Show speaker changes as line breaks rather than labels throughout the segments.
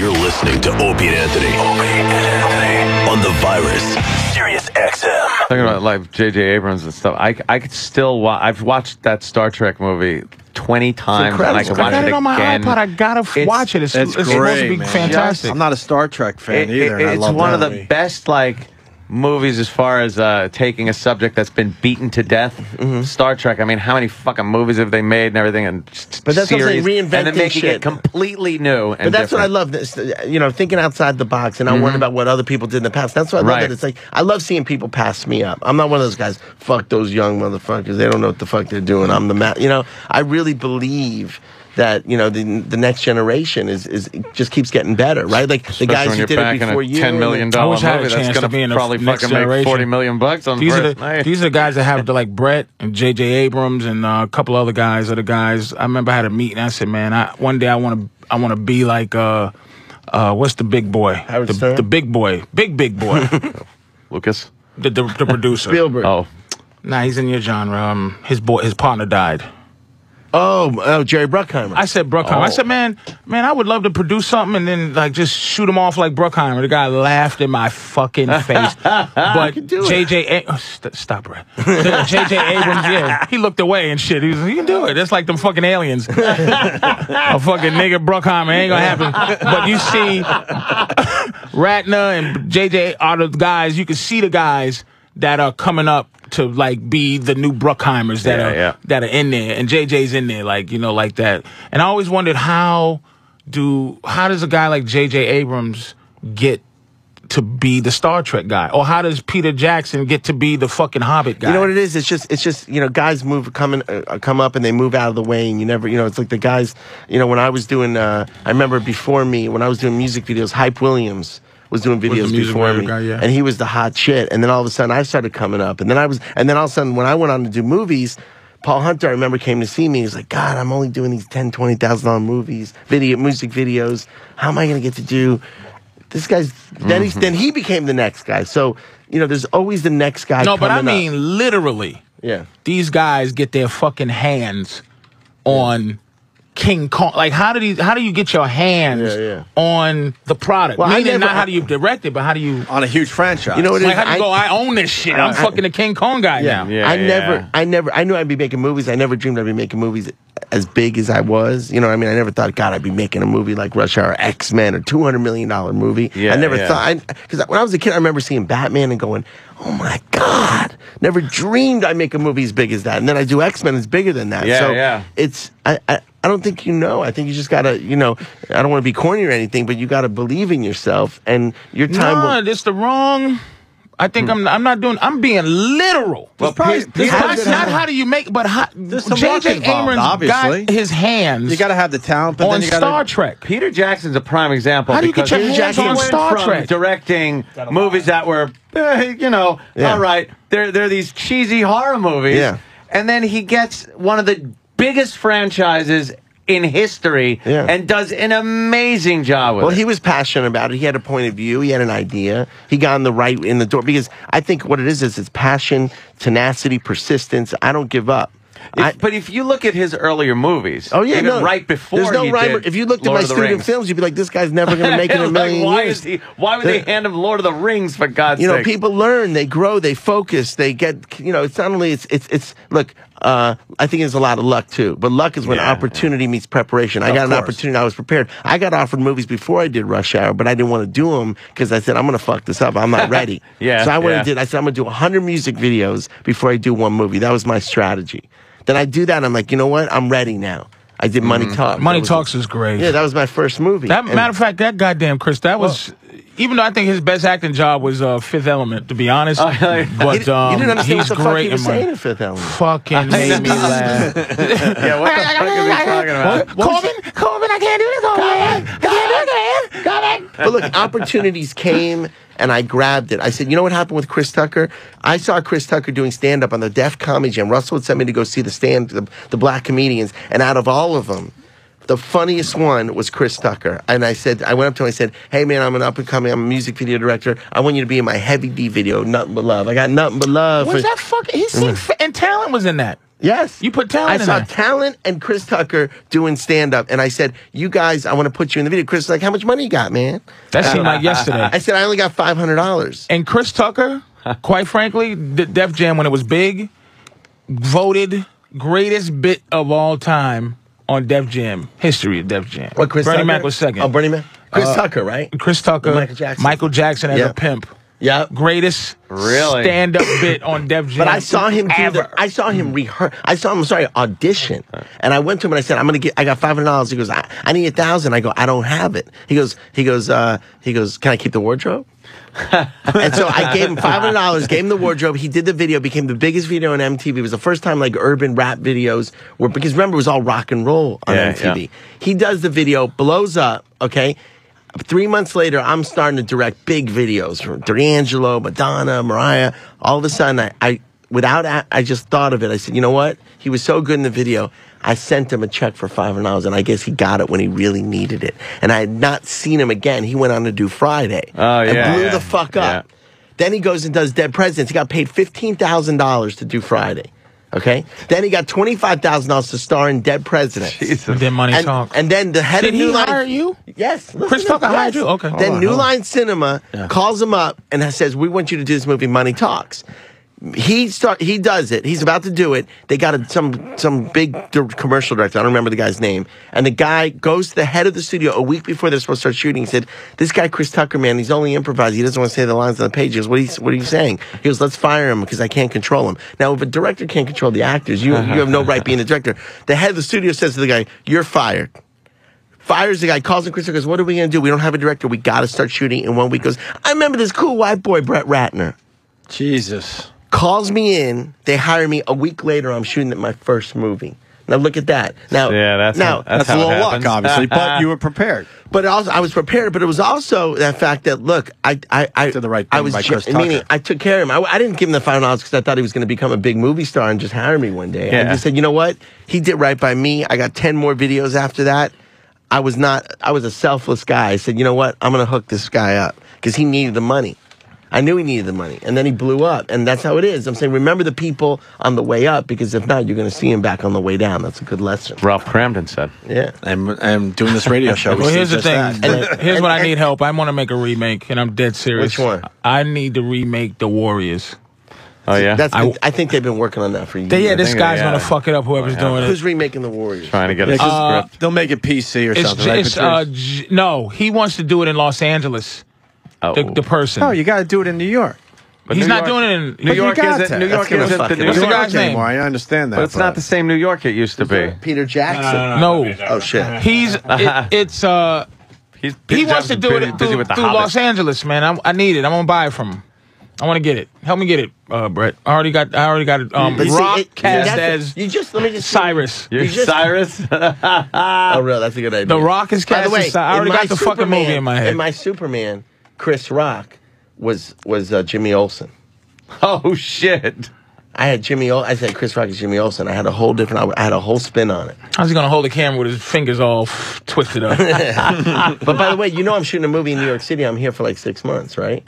You're listening to Opie and Anthony. Opie and Anthony. On the Virus. Sirius-XM.
Talking about like J.J. Abrams and stuff, I could still watch. I've watched that Star Trek movie 20 times, and I can watch it again.
On my iPod. I gotta watch it. It's
great,
supposed to be
man.
fantastic.
I'm not a Star Trek fan either. And I
It's
love
one
that
of the best movies as far as taking a subject that's been beaten to death. Star Trek. I mean, how many fucking movies have they made and everything? And
but that's what I'm saying, reinventing
and then making
shit.
it completely new.
But that's what I love. This, thinking outside the box and not worrying about what other people did in the past. That's what I love. That it's like I love seeing people pass me up. I'm not one of those guys. Fuck those young motherfuckers. They don't know what the fuck they're doing. I'm the man. I really believe that the next generation is just keeps getting better, right? Like
especially
the guys who did it before you.
$10 million movie that's going to probably fucking make $40 million on
these
the
first
first night.
These are the guys that have like Brett and J.J. Abrams and a couple other guys are the guys. I remember I had a meeting. I said, man, one day I want to be like what's the big boy? The big boy, big boy.
Lucas,
the producer.
Spielberg.
Oh,
nah, he's in your genre. His partner died.
Oh, Jerry Bruckheimer.
I said Bruckheimer. I said, man, I would love to produce something and then like just shoot him off like Bruckheimer. The guy laughed in my fucking face. But J.J. Stop, Brett. J.J. Abrams, yeah, he looked away and shit. He was, you can do it. That's like them fucking aliens. A fucking nigga Bruckheimer ain't gonna happen. But you see, Ratner and J.J. are the guys. You can see the guys that are coming up to like be the new Bruckheimers that are in there, and JJ's in there, like like that. And I always wondered how does a guy like J.J. Abrams get to be the Star Trek guy, or how does Peter Jackson get to be the fucking Hobbit guy?
You know what it is? It's just guys come up and they move out of the way, and you never it's like the guys when I was doing I remember before me when I was doing music videos, Hype Williams was doing videos before me, and he was the hot shit. And then all of a sudden, I started coming up, and then all of a sudden, when I went on to do movies, Paul Hunter, I remember, came to see me. He was like, "God, I'm only doing these $10,000, $20,000 music videos. How am I going to get to do this guy's?" Then he became the next guy. So there's always the next guy.
No, but I mean
up.
literally.
Yeah,
these guys get their fucking hands on King Kong. Like, how do you get your hands on the product?
Well,
not how do you direct it, but how do you
on a huge franchise?
You know what it is?
How do you go? I own this shit. I'm fucking the King Kong guy now.
I knew I'd be making movies. I never dreamed I'd be making movies as big as I was. You know what I mean? I never thought, God, I'd be making a movie like Rush Hour, X-Men, or $200 million movie. I never thought, because when I was a kid, I remember seeing Batman and going, oh my God, never dreamed I'd make a movie as big as that. And then I do X-Men, it's bigger than that. It's, I don't think I think you just gotta, I don't want to be corny or anything, but you gotta believe in yourself and your time.
No, it's the wrong. I think I'm being literal.
Well,
not how do you make, but J.J. Abrams got his hands.
You got to have the talent, but
on
then you gotta,
Star Trek.
Peter Jackson's a prime example.
How do you get your hands on Star Trek?
Directing movies that were, all right, they're these cheesy horror movies, and then he gets one of the biggest franchises in history and does an amazing job with it.
Well, he was passionate about it. He had a point of view. He had an idea. He got in the door because I think what it is it's passion, tenacity, persistence. I don't give up.
But if you look at his earlier movies, right before
there's no rhyme. If you looked at my student films, you'd be like, this guy's never going to make it in a million years.
Why would they hand him Lord of the Rings, for God's sake?
People learn, they grow, they focus, they get, it's not only, look, I think there's a lot of luck too, but luck is when opportunity meets preparation. I got an opportunity, I was prepared. I got offered movies before I did Rush Hour, but I didn't want to do them because I said, I'm going to fuck this up. I'm not ready. So I went and did, I said, I'm going to do 100 music videos before I do one movie. That was my strategy. Then I do that, and I'm like, you know what? I'm ready now. I did Money Talks.
Money Talks is great.
Yeah, that was my first movie.
Matter of fact, that goddamn Chris, that was... Even though I think his best acting job was Fifth Element, to be honest. But
you didn't understand
he's
what the fuck
great
he was saying in Fifth Element.
Fucking made me laugh.
What the fuck is he talking about?
Corbin, I can't do this, Corbin. I can't do this, Corbin.
But look, opportunities came, and I grabbed it. I said, you know what happened with Chris Tucker? I saw Chris Tucker doing stand-up on the Def Comedy Jam. Russell would send me to go see the black comedians, and out of all of them, the funniest one was Chris Tucker. And I went up to him, I said, hey man, I'm an up-and-coming, I'm a music video director. I want you to be in my Heavy D video, Nothing But Love. I got Nothing But Love.
Was that fucking, he seemed, and talent was in that.
Yes.
You put talent in
I
there.
saw Talent and Chris Tucker doing stand-up, and I said, you guys, I want to put you in the video. Chris was like, how much money you got, man?
That seemed like yesterday.
I said, I only got $500.
And Chris Tucker, quite frankly, the Def Jam, when it was big, voted greatest bit of all time on Def Jam, history of Def Jam.
What, Chris
Bernie
Tucker?
Mac was second.
Oh, Bernie Mac? Chris Tucker, right?
Chris Tucker, Michael Jackson as a pimp.
Yeah,
greatest stand-up bit on Def Jam.
But I saw him rehearse. I saw him, audition. And I went to him and I said, I got $500. He goes, I need 1,000. I go, I don't have it. He goes, can I keep the wardrobe? And so I gave him $500, gave him the wardrobe. He did the video, became the biggest video on MTV. It was the first time like urban rap videos were, because remember, it was all rock and roll on MTV. Yeah. He does the video, blows up, okay? 3 months later, I'm starting to direct big videos for D'Angelo, Madonna, Mariah. All of a sudden, I just thought of it. I said, you know what? He was so good in the video. I sent him a check for $500, and I guess he got it when he really needed it. And I had not seen him again. He went on to do Friday.
Oh, yeah.
And blew the fuck up. Yeah. Then he goes and does Dead Presidents. He got paid $15,000 to do Friday. Okay? Then he got $25,000 to star in Dead Presidents.
Jesus.
Then Money Talk.
And then the head of New Line...
Did he hire you?
Yes.
Chris Tucker hired you? Okay.
Then New Line Cinema calls him up and says, we want you to do this movie, Money Talks. He does it. He's about to do it. They got some big commercial director. I don't remember the guy's name. And the guy goes to the head of the studio a week before they're supposed to start shooting. He said, this guy, Chris Tucker, man, he's only improvising. He doesn't want to say the lines on the page. He goes, what are you saying? He goes, let's fire him because I can't control him. Now, if a director can't control the actors, you have no right being a director. The head of the studio says to the guy, you're fired. Fires the guy, calls him, Chris Tucker goes, what are we going to do? We don't have a director. We got to start shooting in 1 week. Goes, I remember this cool white boy, Brett Ratner.
Jesus.
Calls me in. They hire me. A week later, I'm shooting my first movie. Now look at that. Now,
yeah, that's
a little luck, obviously, but you were prepared.
But also, I was prepared. But it was also that fact that look, I
did the right thing by Chris Tucker.
Meaning, I took care of him. I didn't give him the $5 because I thought he was going to become a big movie star and just hire me one day.
Yeah.
I just said, you know what? He did right by me. I got 10 more videos after that. I was a selfless guy. I said, you know what? I'm going to hook this guy up because he needed the money. I knew he needed the money, and then he blew up, and that's how it is. I'm saying, remember the people on the way up, because if not, you're going to see him back on the way down. That's a good lesson.
Ralph Cramden said.
Yeah.
And doing this radio show.
Well, here's the thing. Here's what I need help. I want to make a remake, and I'm dead serious.
Which one?
I need to remake The Warriors.
Oh, yeah?
I think they've been working on that for years.
Yeah, this guy's going to fuck it up, whoever's doing it.
Who's remaking The Warriors?
Trying to get a script.
They'll make it PC or something, right?
No, he wants to do it in Los Angeles.
Oh.
The person.
No, you got to do it in New York.
But he's not doing it in
New York. Isn't New York isn't the New
What's the
York
guy's name?
anymore. I understand that.
But it's not the same New York it used to be.
Peter Jackson.
No.
Oh shit.
He wants to do it through Los Angeles, man. I need it. I'm gonna buy it from him. I want to get it. Help me get it, Brett. I already got it. Rock cast as Cyrus.
You're Cyrus?
Oh, really? That's a good idea.
The Rock is cast as Cyrus. I already got the fucking movie in my head.
In my Superman, Chris Rock was Jimmy Olsen.
Oh, shit.
I had I said Chris Rock is Jimmy Olsen. I had a whole spin on it.
How's he going to hold the camera with his fingers all twisted up?
But by the way, you know I'm shooting a movie in New York City. I'm here for like 6 months, right?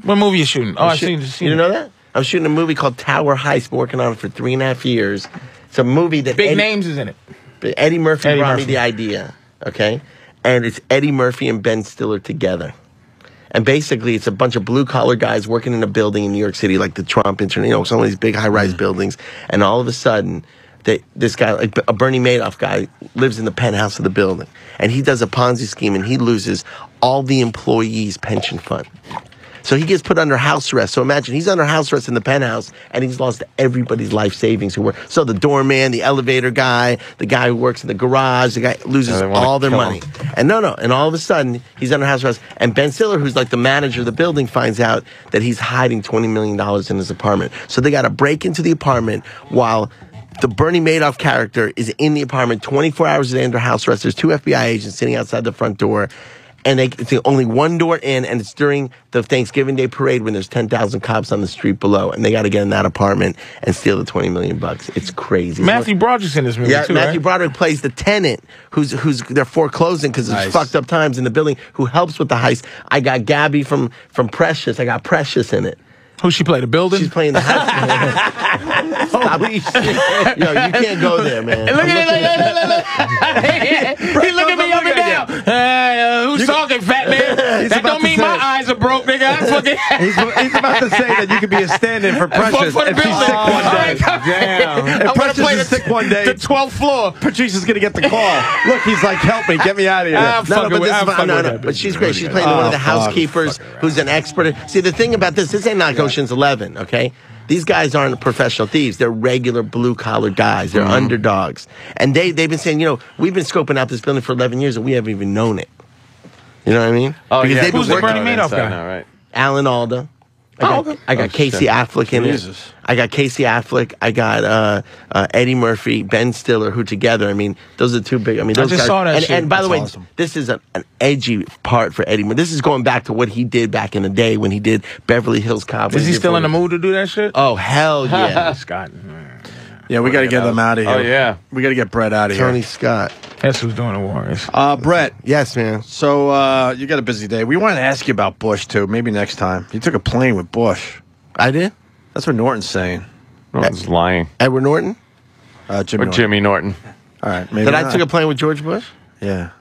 What movie you shooting? Oh, I seen
You didn't know that? I'm shooting a movie called Tower Heist. Been working on it for 3.5 years. It's a movie that
Big names is in it.
Eddie Murphy brought me the idea, okay? And it's Eddie Murphy and Ben Stiller together. And basically, it's a bunch of blue-collar guys working in a building in New York City, like the Trump Internet, some of these big high-rise buildings. And all of a sudden, this guy, like a Bernie Madoff guy, lives in the penthouse of the building. And he does a Ponzi scheme, and he loses all the employees' pension fund. So he gets put under house arrest. So imagine he's under house arrest in the penthouse, and he's lost everybody's life savings. So the doorman, the elevator guy, the guy who works in the garage, the guy loses all their money. And and all of a sudden he's under house arrest. And Ben Stiller, who's like the manager of the building, finds out that he's hiding $20 million in his apartment. So they got to break into the apartment while the Bernie Madoff character is in the apartment 24 hours a day under house arrest. There's 2 FBI agents sitting outside the front door. And it's only one door in, and it's during the Thanksgiving Day parade when there's 10,000 cops on the street below, and they got to get in that apartment and steal the $20 million. It's crazy.
Matthew Broderick's in this movie too,
Matthew
right?
Broderick plays the tenant who's they're foreclosing because it's fucked up times in the building. Who helps with the heist? I got Gabby from Precious. I got Precious in it.
Who she play? The building?
She's playing the house. Holy shit. Yo, you can't go there, man.
Look at He look at me up and down. Who's talking, fat man? That don't mean my eyes are broke, nigga. I'm fucking...
he's about to say that you could be a stand-in for Precious
for the
if she's
building.
sick one day.
Damn.
If Precious is sick one day,
the 12th floor.
Patrice is going to get the call. Look, he's like, help me, get me out of here.
But she's great. She's playing one of the housekeepers who's an expert. See, the thing about this ain't like Ocean's 11, okay? These guys aren't professional thieves. They're regular blue-collar guys. They're underdogs. And they've been saying, we've been scoping out this building for 11 years and we haven't even known it. You know what I mean?
Oh,
because
yeah.
Who's the Bernie Madoff guy?
Now, right?
Alan Alda. I got Casey Affleck in it. I got Casey Affleck. I got Eddie Murphy, Ben Stiller, who together, I mean, those are two big. I mean, those
I just
guys.
saw that shit.
And by the way,
awesome.
this is an edgy part for Eddie Murphy. This is going back to what he did back in the day when he did Beverly Hills Cop.
Is he still in the mood to do that shit?
Oh, hell yeah.
Scott.
Yeah, we got to get them out of here.
Oh, yeah.
We got to get Brett out of here.
Tony Scott.
That's who's doing the Warriors.
Brett.
Yes, man.
So you got a busy day. We wanted to ask you about Bush, too. Maybe next time. You took a plane with Bush.
I did?
That's what Norton's saying.
Norton's lying.
Edward Norton?
Jimmy Norton.
All right. Maybe
That I
not.
took a plane with George Bush?
Yeah.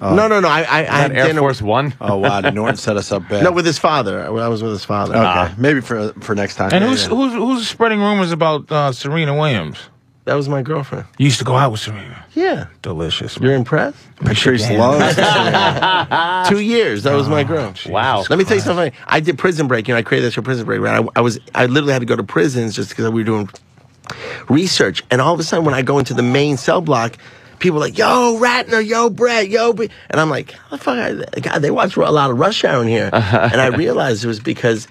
No. I had
Air
dinner.
Force One?
Oh, wow. Did Norton set us up bad?
No, with his father. I was with his father.
Okay. Maybe for next time.
And
Yeah.
who's spreading rumors about Serena Williams?
That was my girlfriend.
You used to go out with Serena.
Yeah.
Delicious.
You're impressed?
Patrice
Damn.
loves
2 years. That was my girl.
Wow.
Let me tell you something funny. I did Prison Break. I created that show, Prison Break. Right? I literally had to go to prisons just because we were doing research. And all of a sudden, when I go into the main cell block, people are like, yo, Ratner, yo, Brett, yo. And I'm like, how the fuck? God, they watch a lot of Rush Hour in here. And I realized it was because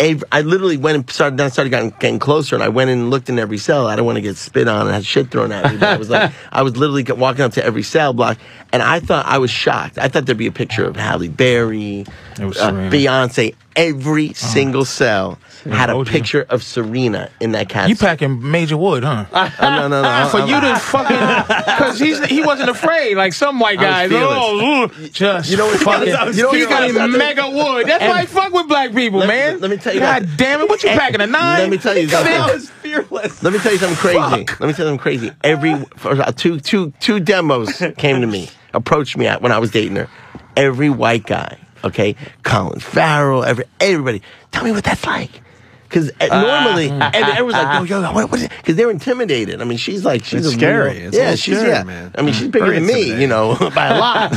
I literally went and started getting closer, and I went in and looked in every cell. I don't want to get spit on and had shit thrown at me. But I was literally walking up to every cell block, and I was shocked. I thought there'd be a picture of Halle Berry, Beyonce. Every single cell had a picture of Serena in that cat.
You packing Major Wood, huh?
No.
For you to fucking, because he wasn't afraid like some white guys. Just
you know what's funny?
He got a mega wood. That's why I fuck with black people, man.
Let me tell you.
God damn it! What you packing, a 9?
Let me tell you something.
fearless.
Let me tell you something crazy. Two demos came to me, approached me when I was dating her. Every white guy, okay, Colin Farrell, everybody. Tell me what that's like. Because normally, everyone's like, yo, what is it? Because they're intimidated. I mean, she's
scary. It's scary, man.
I mean, she's bigger than me, by a lot.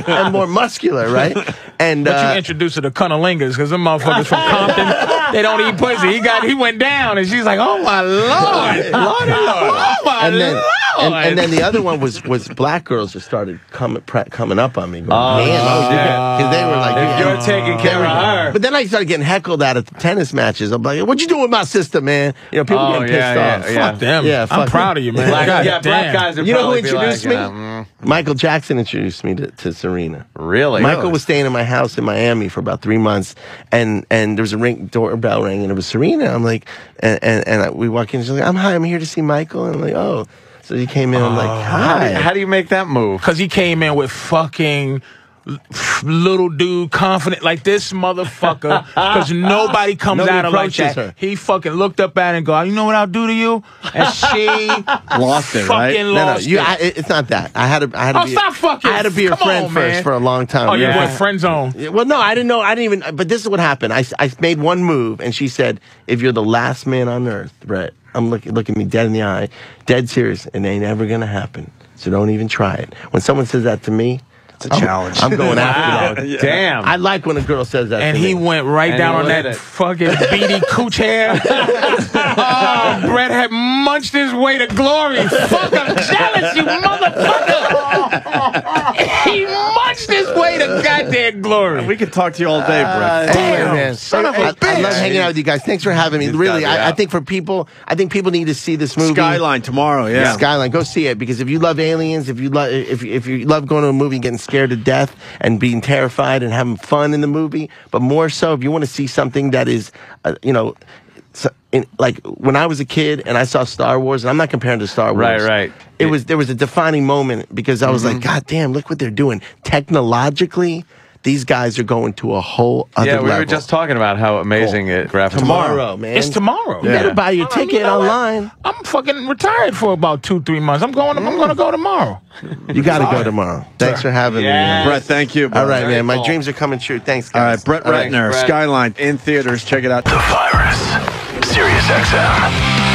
And more muscular, right? And
but you introduced her to cunnilingus, because them motherfuckers from Compton, they don't eat pussy. He went down, and she's like, oh my Lord, oh my Lord.
And then the other one was black girls just started coming up on me. Going,
because
they were like,
if you're taking care of her.
But then I started getting heckled at the tennis matches. I'm like, what you doing with my sister, man? People getting pissed off.
Fuck them.
Yeah,
I'm proud of you, man.
Black guys are
you know who
probably
introduced
like,
me? Michael Jackson introduced me to Serena.
Really?
Michael was staying in my house in Miami for about 3 months, and there was a doorbell ring, and it was Serena. I'm like, and we walk in, she's like, I'm here to see Michael. And I'm like, oh. So he came in, I'm like, hi.
How do you make that move?
Because he came in with fucking little dude confident like this motherfucker, because nobody comes at him like that.
Her.
He fucking looked up at her and go, you know what I'll do to you? And she
lost it, right?
fucking lost it.
It's not that. I had to be.
Stop fucking.
I had to be a friend first for a long time.
Oh, you went friend zone.
Well, no, I didn't know. I didn't even. But this is what happened. I made one move, and she said, "If you're the last man on earth, Brett, I'm looking me dead in the eye, dead serious, and it ain't ever gonna happen. So don't even try it." When someone says that to me,
it's a challenge.
I'm going after that.
Yeah. Damn.
I like when a girl says that.
And
to
he
me.
went right down on that fucking beady cooch hair. Oh, Brett had munched his way to glory. Fuck, I'm jealous, you motherfucker. He munched his way to goddamn glory.
We could talk to you all day, Brett.
Damn,
man.
son of a bitch.
I love hanging out with you guys. Thanks for having me. Really, I think people need to see this movie.
Skyline tomorrow, yeah.
Skyline, go see it, because if you love aliens, if you love going to a movie and getting scared to death and being terrified and having fun in the movie, but more so if you want to see something that is, like when I was a kid and I saw Star Wars, and I'm not comparing to Star Wars.
Right.
There was a defining moment, because I was like, God damn, look what they're doing. Technologically, these guys are going to a whole other level.
Yeah, we were just talking about how amazing it graphics
tomorrow, man.
It's tomorrow.
You better buy your ticket online.
I'm fucking retired for about 2-3 months. I'm going to go tomorrow.
You got to go tomorrow. Thanks for having me.
Brett, thank you.
All right, man. My dreams are coming true. Thanks, guys.
All right, Brett Ratner, Skyline, in theaters. Check it out.
The Virus. Sirius-XM.